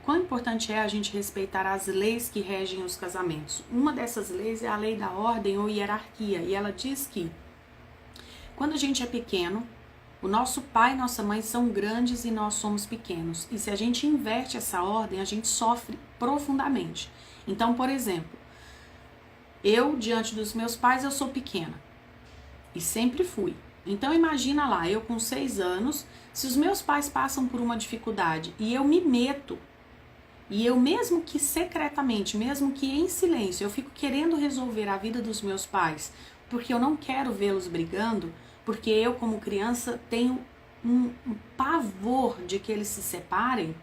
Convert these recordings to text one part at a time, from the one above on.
quão importante é a gente respeitar as leis que regem os casamentos. Uma dessas leis é a lei da ordem ou hierarquia, e ela diz que quando a gente é pequeno, o nosso pai e nossa mãe são grandes e nós somos pequenos. E se a gente inverte essa ordem, a gente sofre profundamente. Então, por exemplo, eu, diante dos meus pais, eu sou pequena. E sempre fui. Então, imagina lá, eu com 6 anos, se os meus pais passam por uma dificuldade e eu me meto, e eu mesmo que secretamente, mesmo que em silêncio, eu fico querendo resolver a vida dos meus pais, porque eu não quero vê-los brigando, porque eu, como criança, tenho um pavor de que eles se separem,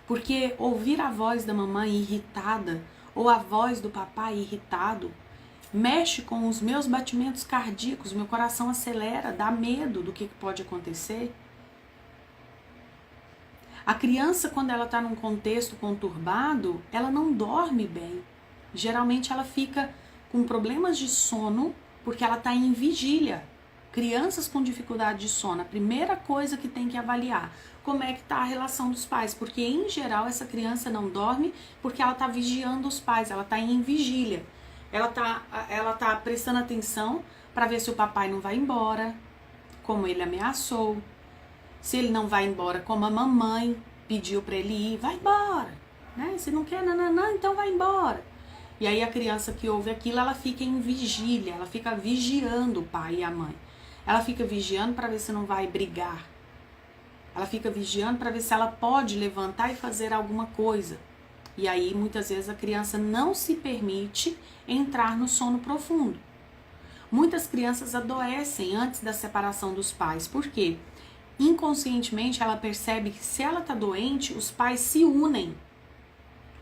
porque ouvir a voz da mamãe irritada ou a voz do papai irritado mexe com os meus batimentos cardíacos, meu coração acelera, dá medo do que pode acontecer. A criança, quando ela está num contexto conturbado, ela não dorme bem. Geralmente ela fica com problemas de sono porque ela está em vigília. Crianças com dificuldade de sono, a primeira coisa que tem que avaliar, como é que está a relação dos pais, porque em geral essa criança não dorme porque ela está vigiando os pais, ela está em vigília. Ela tá prestando atenção para ver se o papai não vai embora, como ele ameaçou. Se ele não vai embora, como a mamãe pediu para ele ir, vai embora, né? Se não quer, não, então vai embora. E aí a criança que ouve aquilo, ela fica em vigília, ela fica vigiando o pai e a mãe. Ela fica vigiando para ver se não vai brigar. Ela fica vigiando para ver se ela pode levantar e fazer alguma coisa. E aí, muitas vezes, a criança não se permite entrar no sono profundo. Muitas crianças adoecem antes da separação dos pais. Por quê? Inconscientemente, ela percebe que se ela está doente, os pais se unem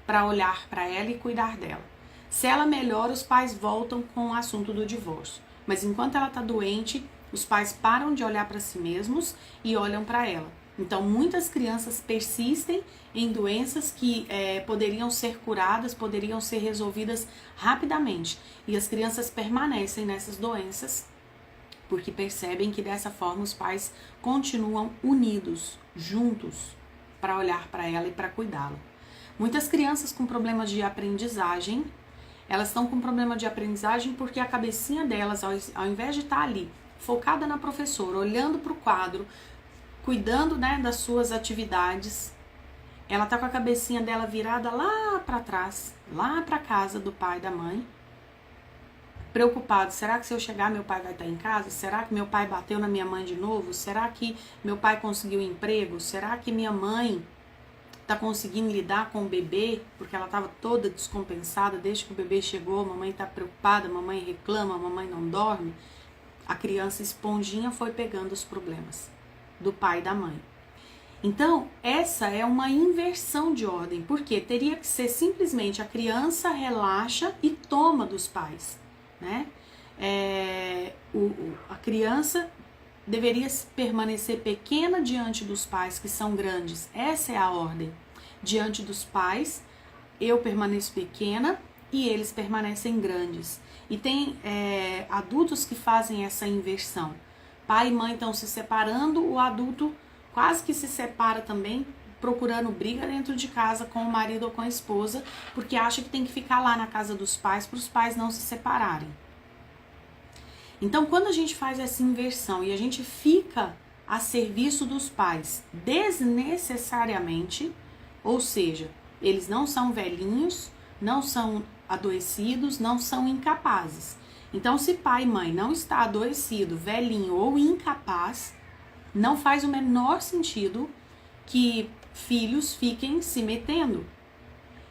para olhar para ela e cuidar dela. Se ela melhora, os pais voltam com o assunto do divórcio. Mas enquanto ela está doente, os pais param de olhar para si mesmos e olham para ela. Então, muitas crianças persistem em doenças que poderiam ser curadas, poderiam ser resolvidas rapidamente. E as crianças permanecem nessas doenças porque percebem que dessa forma os pais continuam unidos, juntos, para olhar para ela e para cuidá-la. Muitas crianças com problemas de aprendizagem, elas estão com problema de aprendizagem porque a cabecinha delas, ao invés de estar ali, focada na professora, olhando para o quadro, cuidando, né, das suas atividades, ela tá com a cabecinha dela virada lá para trás, lá para casa do pai e da mãe, preocupado, será que se eu chegar meu pai vai estar em casa? Será que meu pai bateu na minha mãe de novo? Será que meu pai conseguiu emprego? Será que minha mãe tá conseguindo lidar com o bebê? Porque ela estava toda descompensada desde que o bebê chegou, a mamãe tá preocupada, a mamãe reclama, a mamãe não dorme. A criança esponjinha foi pegando os problemas do pai e da mãe. Então, essa é uma inversão de ordem, porque teria que ser simplesmente a criança relaxa e toma dos pais, né? A criança deveria permanecer pequena diante dos pais que são grandes. Essa é a ordem. Diante dos pais, eu permaneço pequena e eles permanecem grandes. E tem adultos que fazem essa inversão. Pai e mãe estão se separando, o adulto quase que se separa também, procurando briga dentro de casa com o marido ou com a esposa, porque acha que tem que ficar lá na casa dos pais para os pais não se separarem. Então, quando a gente faz essa inversão e a gente fica a serviço dos pais desnecessariamente, ou seja, eles não são velhinhos, não são adoecidos, não são incapazes. Então, se pai e mãe não está adoecido, velhinho ou incapaz, não faz o menor sentido que filhos fiquem se metendo,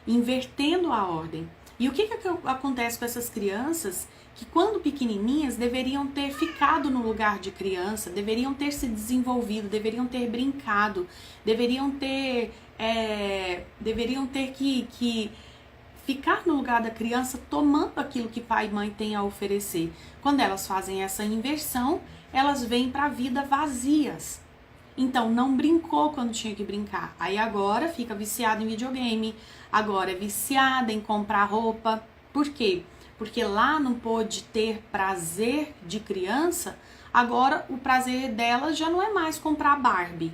invertendo a ordem. E o que acontece com essas crianças que, quando pequenininhas, deveriam ter ficado no lugar de criança, deveriam ter se desenvolvido, deveriam ter brincado, deveriam ter que ficar no lugar da criança, tomando aquilo que pai e mãe têm a oferecer. Quando elas fazem essa inversão, elas vêm para a vida vazias. Então, não brincou quando tinha que brincar. Aí agora fica viciada em videogame, agora é viciada em comprar roupa. Por quê? Porque lá não pôde ter prazer de criança, agora o prazer dela já não é mais comprar Barbie.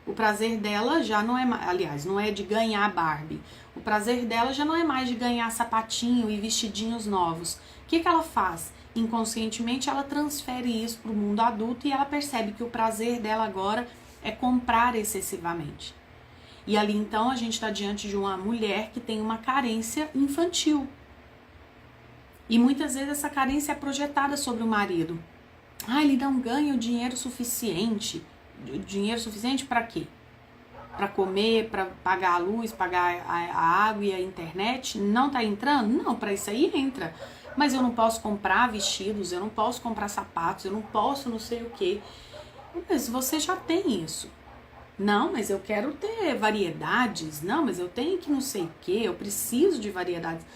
O prazer dela já não é mais, aliás, não é de ganhar Barbie. O prazer dela já não é mais de ganhar sapatinho e vestidinhos novos. O que ela faz? Inconscientemente ela transfere isso para o mundo adulto e ela percebe que o prazer dela agora é comprar excessivamente. E ali então a gente está diante de uma mulher que tem uma carência infantil. E muitas vezes essa carência é projetada sobre o marido. Ele não ganha o dinheiro suficiente. Dinheiro suficiente para quê? Para comer, para pagar a luz, pagar a água e a internet? Não tá entrando? Não, para isso aí entra. Mas eu não posso comprar vestidos, eu não posso comprar sapatos, eu não posso não sei o quê. Mas você já tem isso. Não, mas eu quero ter variedades. Não, mas eu tenho que não sei o quê, eu preciso de variedades.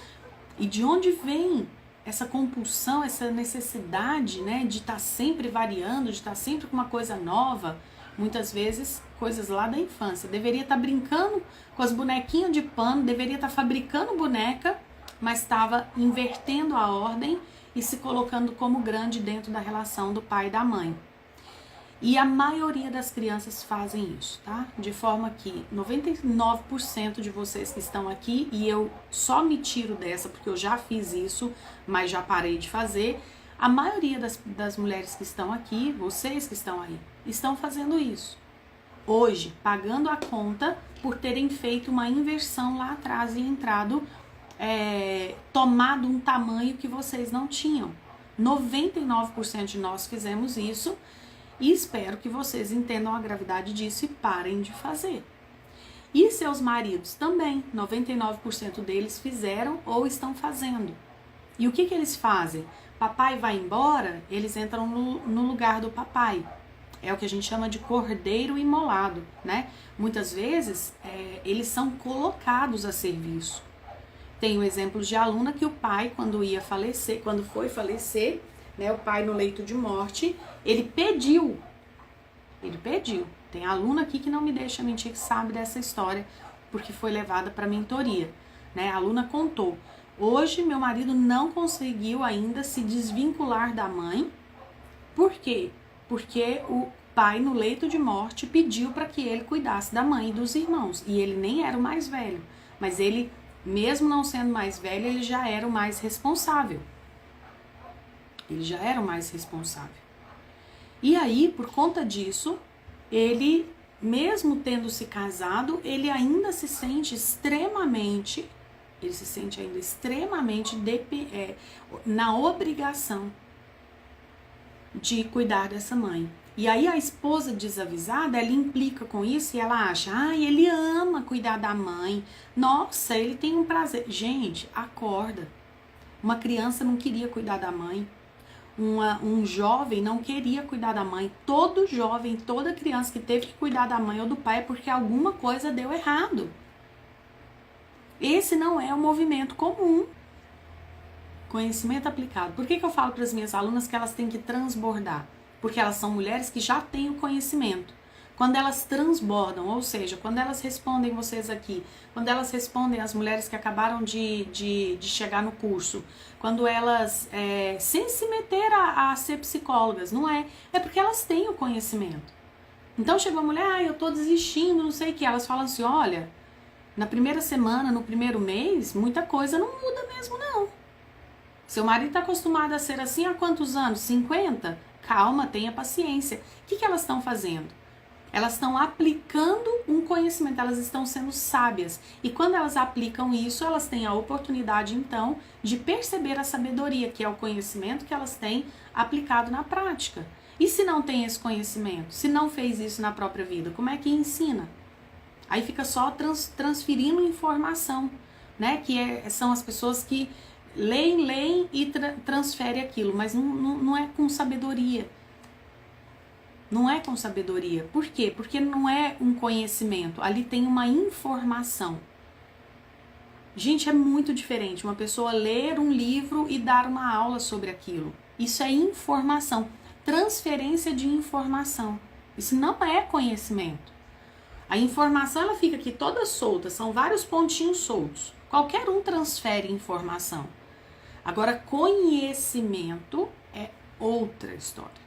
E de onde vem essa compulsão, essa necessidade, né, de estar sempre variando, de estar sempre com uma coisa nova? Muitas vezes, coisas lá da infância. Deveria estar brincando com as bonequinhas de pano, deveria estar fabricando boneca, mas estava invertendo a ordem e se colocando como grande dentro da relação do pai e da mãe. E a maioria das crianças fazem isso, tá? De forma que 99% de vocês que estão aqui, e eu só me tiro dessa porque eu já fiz isso, mas já parei de fazer, a maioria das mulheres que estão aqui, vocês que estão aí, estão fazendo isso. Hoje, pagando a conta por terem feito uma inversão lá atrás e entrado, tomado um tamanho que vocês não tinham. 99% de nós fizemos isso. E espero que vocês entendam a gravidade disso e parem de fazer. E seus maridos também, 99% deles fizeram ou estão fazendo. E o que eles fazem? Papai vai embora, eles entram no lugar do papai. É o que a gente chama de cordeiro imolado, né? Muitas vezes, eles são colocados a serviço. Tem exemplos de aluna que o pai, quando foi falecer, né, o pai no leito de morte, ele pediu. Tem aluna aqui que não me deixa mentir, que sabe dessa história, porque foi levada para mentoria, né? A aluna contou: hoje meu marido não conseguiu ainda se desvincular da mãe. Por quê? Porque o pai no leito de morte pediu para que ele cuidasse da mãe e dos irmãos, e ele nem era o mais velho, mas ele, mesmo não sendo mais velho, ele já era o mais responsável. E aí, por conta disso, ele, mesmo tendo se casado, ele ainda se sente extremamente, na obrigação de cuidar dessa mãe. E aí a esposa desavisada, ela implica com isso e ela acha, ele ama cuidar da mãe, nossa, ele tem um prazer. Gente, acorda. Uma criança não queria cuidar da mãe. Um jovem não queria cuidar da mãe. Todo jovem, toda criança que teve que cuidar da mãe ou do pai é porque alguma coisa deu errado. Esse não é um movimento comum. Conhecimento aplicado. Por que eu falo para as minhas alunas que elas têm que transbordar? Porque elas são mulheres que já têm o conhecimento. Quando elas transbordam, ou seja, quando elas respondem vocês aqui, quando elas respondem as mulheres que acabaram de chegar no curso, quando elas, sem se meter a ser psicólogas, não é? É porque elas têm o conhecimento. Então chegou a mulher, eu tô desistindo, não sei o que. Elas falam assim, olha, na primeira semana, no primeiro mês, muita coisa não muda mesmo não. Seu marido tá acostumado a ser assim há quantos anos? 50? Calma, tenha paciência. O que elas estão fazendo? Elas estão aplicando um conhecimento, elas estão sendo sábias. E quando elas aplicam isso, elas têm a oportunidade, então, de perceber a sabedoria, que é o conhecimento que elas têm aplicado na prática. E se não tem esse conhecimento? Se não fez isso na própria vida, como é que ensina? Aí fica só transferindo informação, né? São as pessoas que leem e transferem aquilo, mas não é com sabedoria. Não é com sabedoria. Por quê? Porque não é um conhecimento. Ali tem uma informação. Gente, é muito diferente uma pessoa ler um livro e dar uma aula sobre aquilo. Isso é informação. Transferência de informação. Isso não é conhecimento. A informação, ela fica aqui toda solta. São vários pontinhos soltos. Qualquer um transfere informação. Agora, conhecimento é outra história.